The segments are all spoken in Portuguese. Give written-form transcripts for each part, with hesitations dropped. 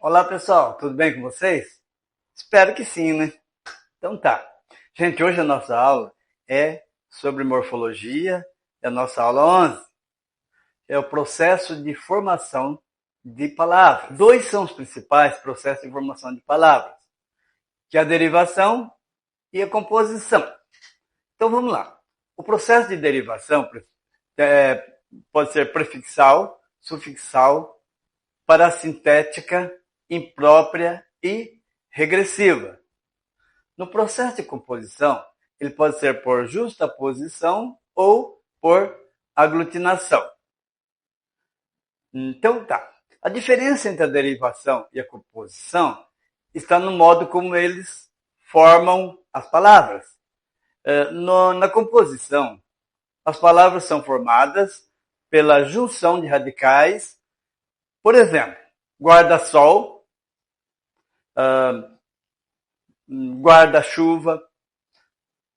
Olá pessoal, tudo bem com vocês? Espero que sim, né? Então tá. Gente, hoje a nossa aula é sobre morfologia, é a nossa aula 11. É o processo de formação de palavras. Dois são os principais processos de formação de palavras, que é a derivação e a composição. Então vamos lá. O processo de derivação pode ser prefixal, sufixal, parassintética, imprópria e regressiva. No processo de composição, ele pode ser por justaposição ou por aglutinação. Então tá. A diferença entre a derivação e a composição está no modo como eles formam as palavras. Na composição, as palavras são formadas pela junção de radicais. Por exemplo, guarda-sol, guarda-chuva.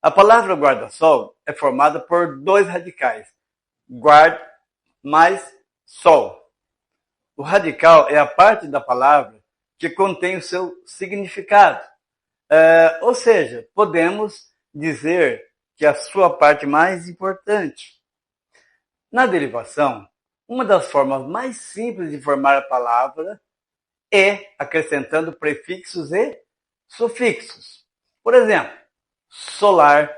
A palavra guarda-sol é formada por dois radicais, guard mais sol. O radical é a parte da palavra que contém o seu significado. Ou seja, podemos dizer que é a sua parte mais importante. Na derivação, uma das formas mais simples de formar a palavra é acrescentando prefixos e sufixos. Por exemplo, solar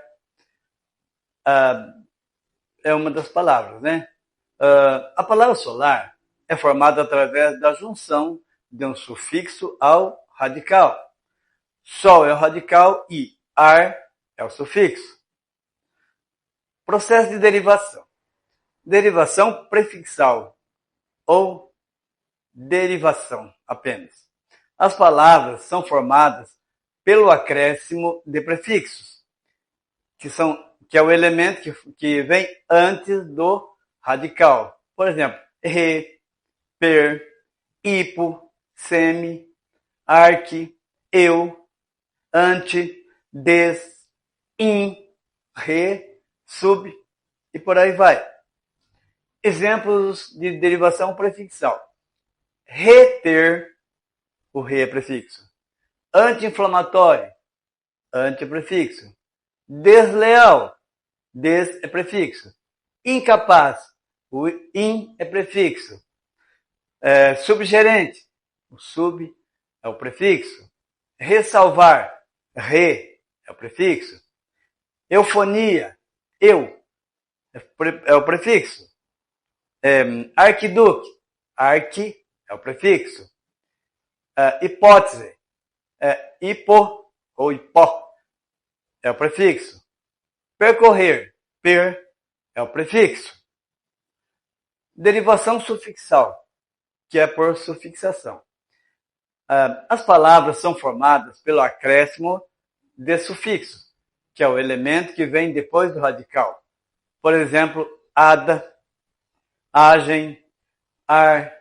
é uma das palavras, né? A palavra solar é formada através da junção de um sufixo ao radical. Sol é o radical e ar é o sufixo. Processo de derivação. Derivação prefixal ou derivação apenas. As palavras são formadas pelo acréscimo de prefixos, que é o elemento que vem antes do radical. Por exemplo, re, per, hipo, semi, arque, eu, ante, des, in, re, sub e por aí vai. Exemplos de derivação prefixal. Reter, o re é prefixo. Anti-inflamatório, anti é prefixo. Desleal, des é prefixo. Incapaz, o in é prefixo. Subgerente, o sub é o prefixo. Ressalvar, re é o prefixo. Eufonia, eu é o prefixo. Arquiduque, arqui é o prefixo. Hipótese, hipo ou hipó é o prefixo. Percorrer, per é o prefixo. Derivação sufixal, que é por sufixação. As palavras são formadas pelo acréscimo de sufixos, que é o elemento que vem depois do radical. Por exemplo, ada, agem, ar,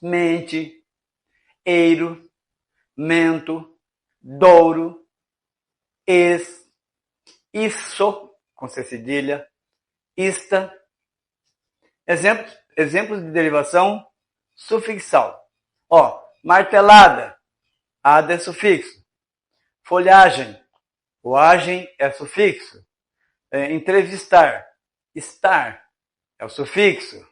mente, eiro, mento, douro, isso, com C cedilha, ista. Exemplos de derivação sufixal. Martelada, ada é sufixo. Folhagem, o agem é sufixo. Entrevistar, estar é o sufixo.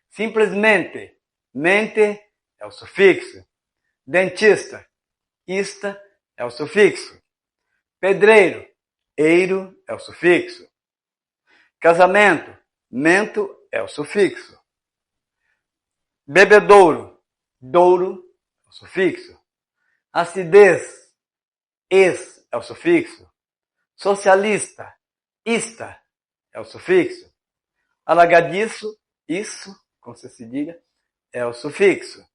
Simplesmente, mente é o sufixo. Dentista, ista é o sufixo. Pedreiro, eiro é o sufixo. Casamento, mento é o sufixo. Bebedouro, douro é o sufixo. Acidez, es é o sufixo. Socialista, ista é o sufixo. Alagadiço, isso, com C cedilha, é o sufixo.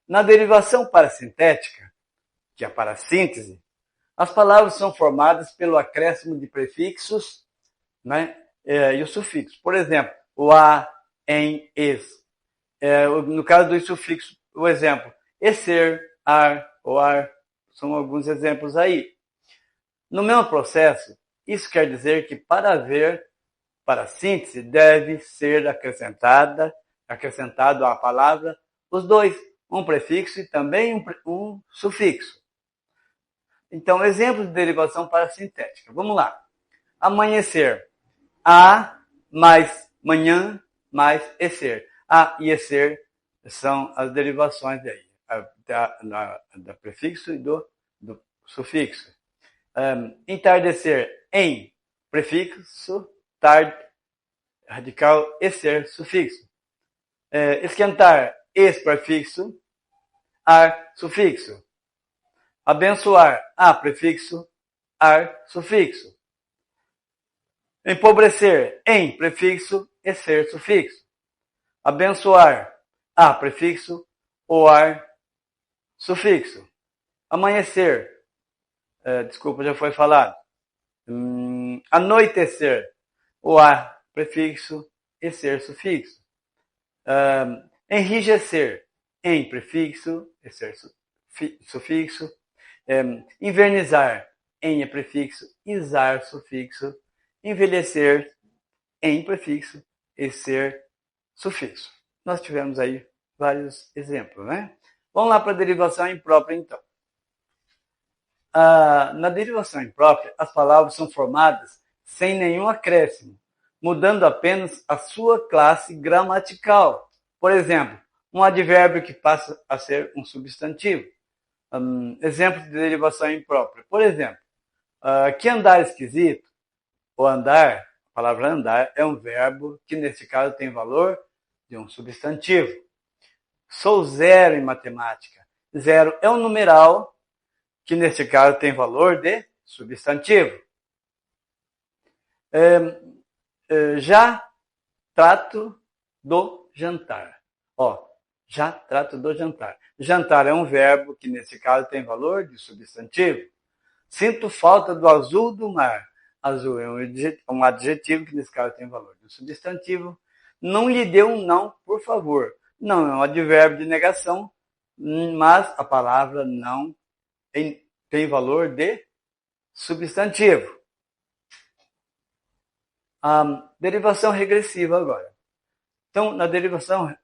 Na derivação parassintética, que é a parassíntese, as palavras são formadas pelo acréscimo de prefixos, né, e os sufixos. Por exemplo, o a, em, es. No caso dos sufixos, o exemplo, esser, ar, o ar, são alguns exemplos aí. No mesmo processo, isso quer dizer que para haver parassíntese deve ser acrescentado à palavra os dois um prefixo e também um sufixo. Então, exemplos de derivação parasintética. Vamos lá. Amanhecer. A mais manhã mais ecer. A e ecer são as derivações daí, da prefixo e do sufixo. Entardecer, em, prefixo, radical, ecer, sufixo. Esquentar, es, prefixo, ar, sufixo. Abençoar, a, prefixo, ar, sufixo. Empobrecer, em, prefixo, ecer, sufixo. Abençoar, a, prefixo, o, ar, sufixo. Amanhecer, desculpa, já foi falado. Anoitecer, o, a, prefixo, ecer, sufixo. Enrijecer, em, prefixo, ecer, sufixo. Invernizar, em, é prefixo, isar, sufixo. Envelhecer, em, prefixo, ecer, sufixo. Nós tivemos aí vários exemplos, né? Vamos lá para a derivação imprópria, então. Na derivação imprópria, as palavras são formadas sem nenhum acréscimo, mudando apenas a sua classe gramatical. Por exemplo, um advérbio que passa a ser um substantivo. Exemplo de derivação imprópria. Por exemplo, que andar esquisito? O andar, a palavra andar, é um verbo que, nesse caso, tem valor de um substantivo. Sou zero em matemática. Zero é um numeral que, nesse caso, tem valor de substantivo. Já trato do jantar. Já trato do jantar. Jantar é um verbo que, nesse caso, tem valor de substantivo. Sinto falta do azul do mar. Azul é um adjetivo que, nesse caso, tem valor de substantivo. Não lhe dê um não, por favor. Não é um advérbio de negação, mas a palavra não tem valor de substantivo. Derivação regressiva agora. Então, na derivação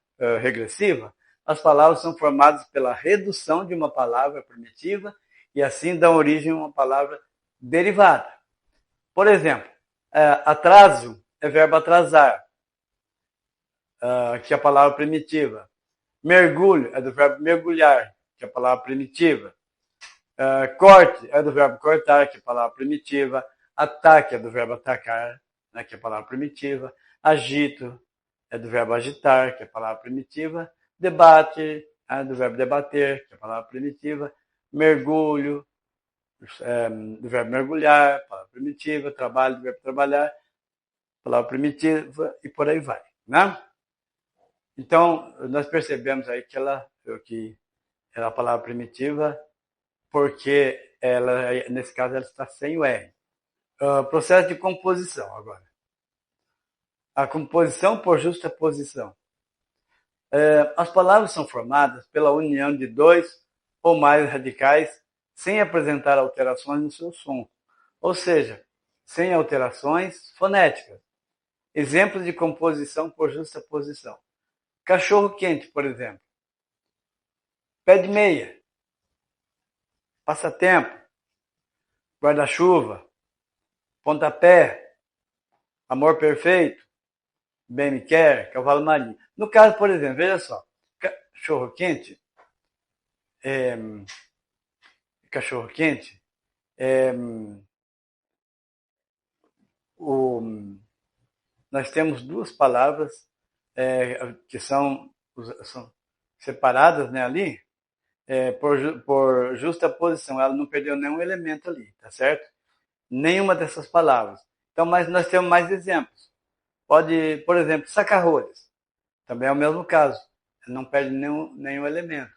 regressiva, as palavras são formadas pela redução de uma palavra primitiva e assim dão origem a uma palavra derivada. Por exemplo, atraso é verbo atrasar, que é a palavra primitiva. Mergulho é do verbo mergulhar, que é a palavra primitiva. Corte é do verbo cortar, que é a palavra primitiva. Ataque é do verbo atacar, né, que é a palavra primitiva. Agito é do verbo agitar, que é a palavra primitiva. Debate é do verbo debater, que é a palavra primitiva. Mergulho, do verbo mergulhar, palavra primitiva. Trabalho, do verbo trabalhar, palavra primitiva, e por aí vai, né? Então, nós percebemos aí que ela é a palavra primitiva, porque ela, nesse caso, ela está sem o R. Processo de composição agora. A composição por justaposição. As palavras são formadas pela união de dois ou mais radicais sem apresentar alterações no seu som, ou seja, sem alterações fonéticas. Exemplos de composição por justaposição. Cachorro quente, por exemplo. Pé de meia. Passatempo. Guarda-chuva. Pontapé. Amor perfeito. Bem me quer. Cavalo marinho. No caso, por exemplo, veja só. Cachorro quente. Cachorro quente. Nós temos duas palavras que são separadas, né, ali, por justa posição. Ela não perdeu nenhum elemento ali, tá certo? Nenhuma dessas palavras. Então, mas nós temos mais exemplos. Pode, por exemplo, saca-rolhas. Também é o mesmo caso. Não perde nenhum elemento.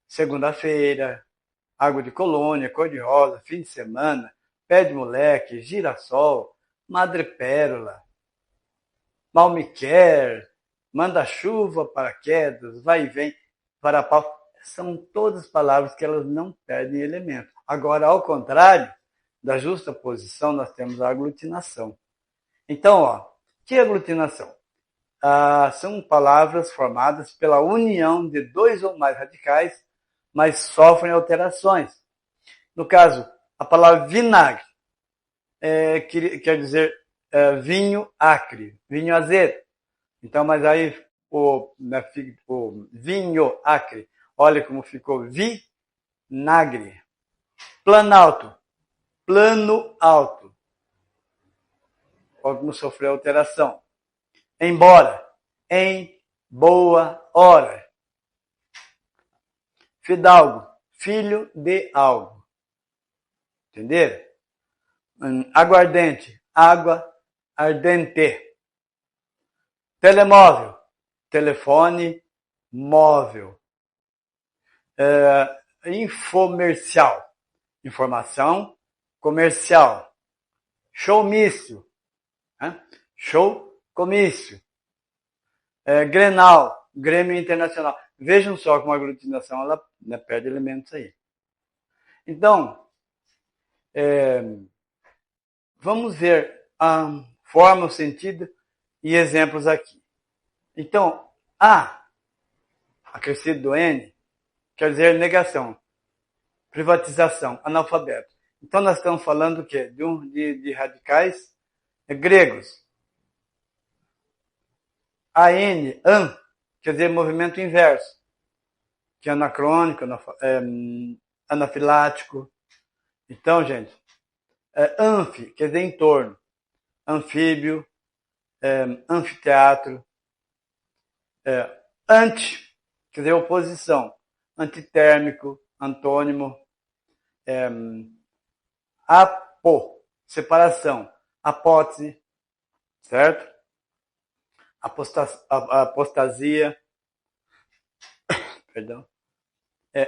Segunda-feira, água de colônia, cor-de-rosa, fim de semana, pé de moleque, girassol, madrepérola, mal me quer, manda-chuva, paraquedas, vai e vem, varapau. São todas palavras que elas não perdem elemento. Agora, ao contrário da justa posição, nós temos a aglutinação. Então, que aglutinação? são palavras formadas pela união de dois ou mais radicais, mas sofrem alterações. No caso, a palavra vinagre quer dizer vinho acre, vinho azedo. Então, mas aí o vinho acre, olha como ficou vinagre. Planalto, plano alto. Olha como sofreu alteração. Embora, em boa hora. Fidalgo, filho de algo. Entenderam? Aguardente, água ardente. Telemóvel, telefone móvel. Infomercial, informação comercial. Showmício, show comício. Grenal, Grêmio Internacional. Vejam só como a aglutinação ela perde elementos aí. Então, vamos ver a forma, o sentido e exemplos aqui. Então, acrescido do N, quer dizer negação, privatização, analfabeto. Então, nós estamos falando o quê? De radicais gregos. An, quer dizer movimento inverso, que é anacrônico, anafilático. Então, gente, anfi, quer dizer em torno, anfíbio, anfiteatro, anti, quer dizer oposição, antitérmico, antônimo, apo, separação, apótese, certo? Apostasia, perdão,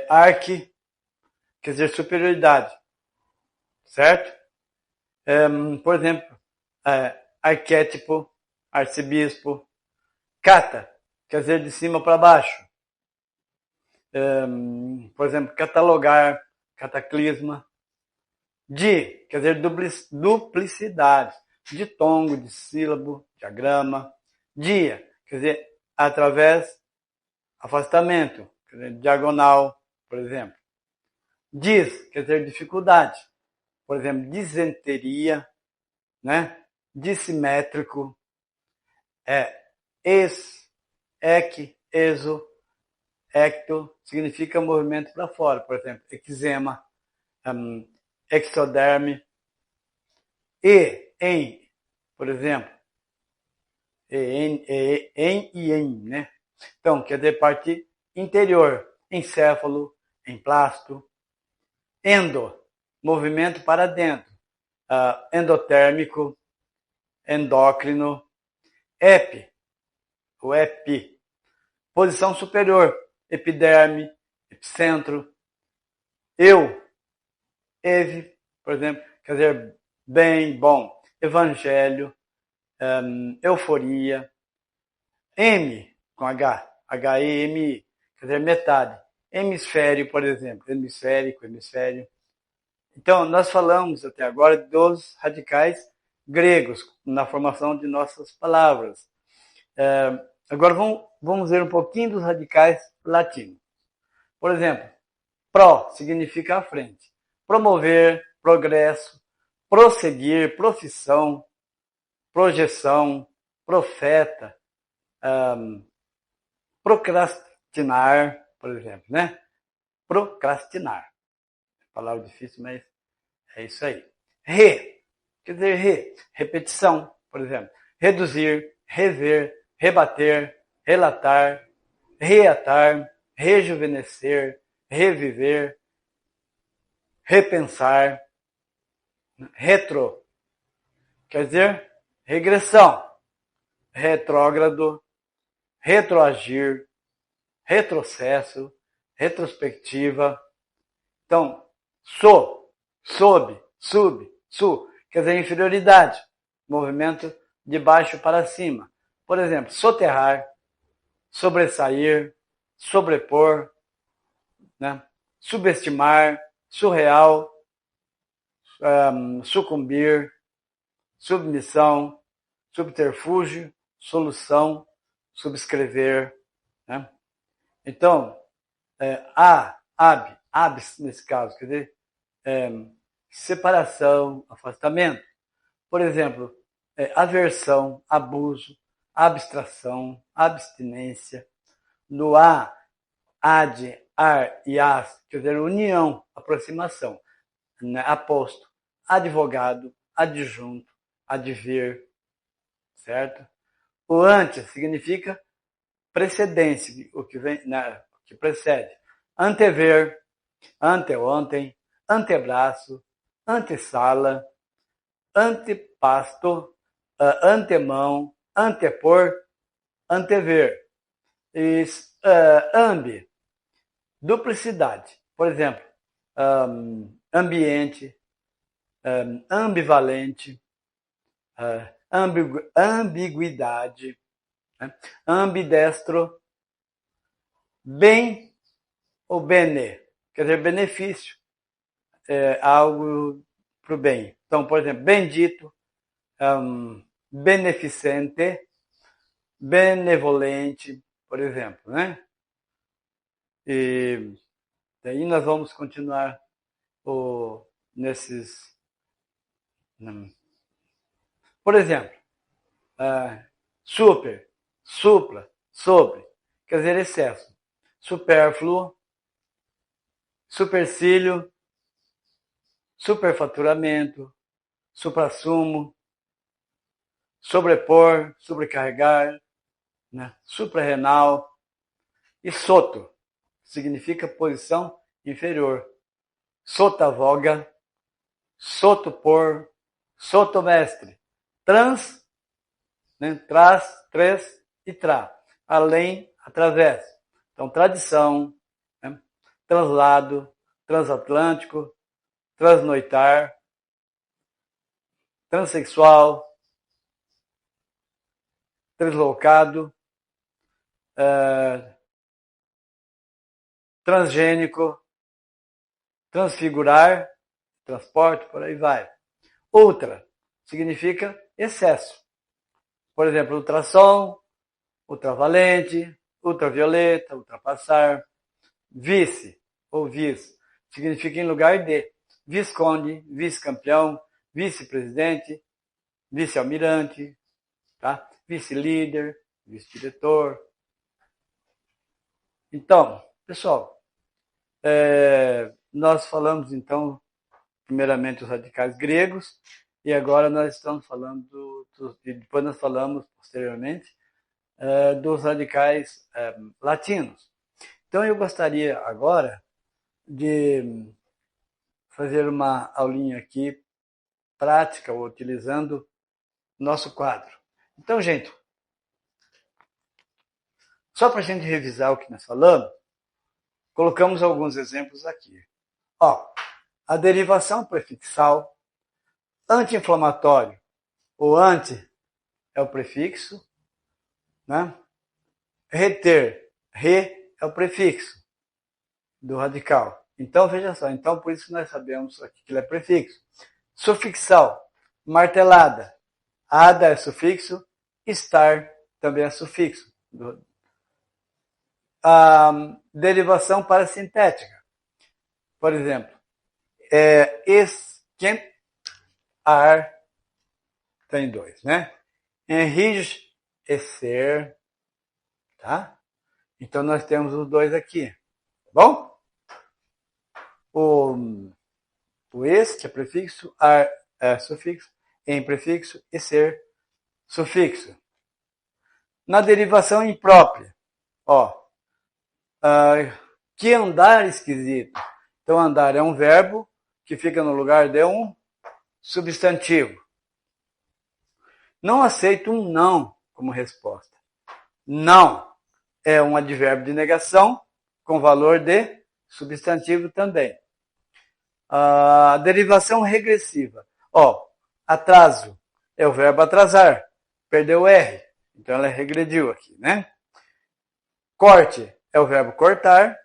arque, quer dizer superioridade, certo? Por exemplo, arquétipo, arcebispo, cata, quer dizer de cima para baixo. Por exemplo, catalogar, cataclisma. Quer dizer duplicidade, ditongo, de sílabo, diagrama. Dia, quer dizer através, afastamento, quer dizer diagonal, por exemplo. Quer dizer dificuldade. Por exemplo, disenteria, né? Dissimétrico, exo, ecto, significa movimento para fora, por exemplo, eczema, exoderme, em, por exemplo, em, né? Então, quer dizer parte interior, encéfalo, emplasto, endo, movimento para dentro, endotérmico, endócrino, o epi, posição superior, epiderme, epicentro, por exemplo, quer dizer bem, bom, evangelho, euforia, com H-E-M-I, quer dizer metade, hemisfério, por exemplo, hemisférico, hemisfério. Então, nós falamos até agora dos radicais gregos na formação de nossas palavras. Agora vamos ver um pouquinho dos radicais latinos. Por exemplo, pró significa à frente, promover, progresso, prosseguir, profissão, projeção, profeta, procrastinar, por exemplo, né? Procrastinar. Palavra difícil, mas é isso aí. Quer dizer repetição, por exemplo. Reduzir, rever, rebater, relatar, reatar, rejuvenescer, reviver, repensar. Retro, quer dizer regressão, retrógrado, retroagir, retrocesso, retrospectiva. Então, sob, sub, quer dizer inferioridade, movimento de baixo para cima. Por exemplo, soterrar, sobressair, sobrepor, né? Subestimar, surreal, sucumbir, submissão, subterfúgio, solução, subscrever, né? Então, abs, nesse caso, quer dizer, separação, afastamento. Por exemplo, aversão, abuso, abstração, abstinência. No ad, ar e as, quer dizer, união, aproximação. Né? Aposto, advogado, adjunto, adver, certo? O ante significa precedência, o que vem, né, o que precede. Antever, anteontem, antebraço, antessala, antepasto, antemão, antepor, antever. Ambi, duplicidade. Por exemplo, ambiente, ambivalente, ambiguidade, né? Ambidestro, bem ou bene, quer dizer, benefício, algo para o bem. Então, por exemplo, bendito, beneficente, benevolente, por exemplo, né? E daí nós vamos continuar nesses. Por exemplo, super, supla, sobre, quer dizer, excesso. Supérfluo, supercílio, superfaturamento, suprassumo, sobrepor, sobrecarregar, né? Suprarrenal. E soto significa posição inferior. Sotavoga, sotopor, sotomestre. Trans, né? Traz, três e tra. Além, através. Então, tradição, né? Translado, transatlântico, transnoitar, transexual, translocado, transgênico, transfigurar, transporte, por aí vai. Ultra significa excesso. Por exemplo, ultrassom, ultravalente, ultravioleta, ultrapassar. Vice ou vice significa em lugar de. Visconde, vice-campeão, vice-presidente, vice-almirante, tá? Vice-líder, vice-diretor. Então, pessoal, nós falamos, então, primeiramente os radicais gregos, e agora nós estamos falando, e depois nós falamos, posteriormente, dos radicais latinos. Então, eu gostaria agora de fazer uma aulinha aqui, prática, utilizando nosso quadro. Então, gente, só para a gente revisar o que nós falamos, colocamos alguns exemplos aqui. Ó, a derivação prefixal, anti-inflamatório. O anti é o prefixo, né? Reter, re é o prefixo do radical. Então, veja só, então por isso que nós sabemos aqui que ele é prefixo. Sufixal, martelada. Ada é sufixo, estar também é sufixo. A derivação parasintética. Por exemplo, esquentar, tem dois, né? Enrijecer, tá? Então nós temos os dois aqui, tá bom? O es, que é prefixo, ar é sufixo, em prefixo e ser sufixo. Na derivação imprópria, ó, que andar esquisito. Então, andar é um verbo que fica no lugar de um substantivo. Não aceito um não como resposta. Não é um advérbio de negação com valor de substantivo também. A derivação regressiva. Ó, atraso é o verbo atrasar. Perdeu o R. Então ela regrediu aqui, né? Corte é o verbo cortar.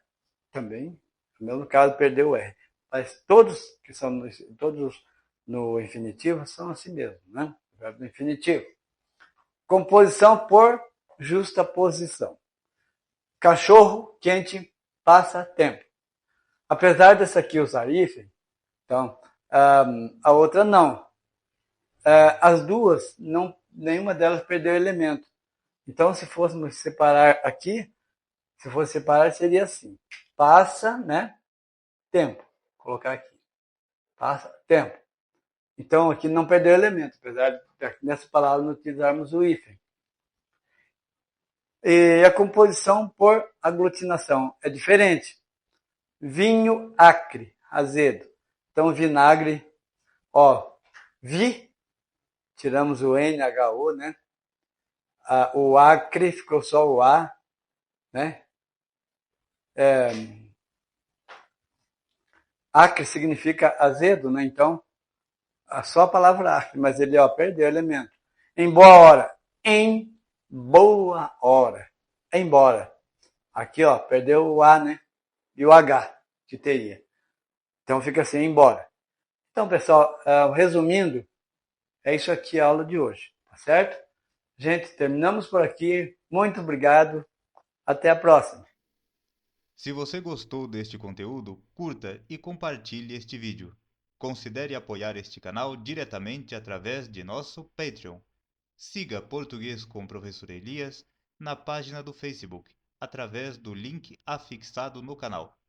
Também. No mesmo caso, perdeu o R. Mas todos que são todos no infinitivo são assim mesmo, né? O verbo no infinitivo. Composição por justaposição. Cachorro quente passa tempo. Apesar dessa aqui usar hífen, então, a outra não. As duas, não, nenhuma delas perdeu elemento. Então, se fôssemos separar aqui, se fosse separar, seria assim. Passa, né? Tempo. Vou colocar aqui. Passa, tempo. Então, aqui não perdeu elemento, apesar de nessa palavra não utilizarmos o hífen. E a composição por aglutinação é diferente. Vinho acre, azedo. Então, vinagre, ó, tiramos o NHO, né? O acre ficou só o A, né? Acre significa azedo, né? Então, só a palavra acre, mas ele, ó, perdeu o elemento. Embora, em boa hora. Embora. Aqui, ó, perdeu o A, né? E o H, que teria. Então, fica assim, embora. Então, pessoal, resumindo, é isso aqui a aula de hoje, tá certo? Gente, terminamos por aqui. Muito obrigado. Até a próxima. Se você gostou deste conteúdo, curta e compartilhe este vídeo. Considere apoiar este canal diretamente através de nosso Patreon. Siga Português com Professor Elias na página do Facebook, através do link afixado no canal.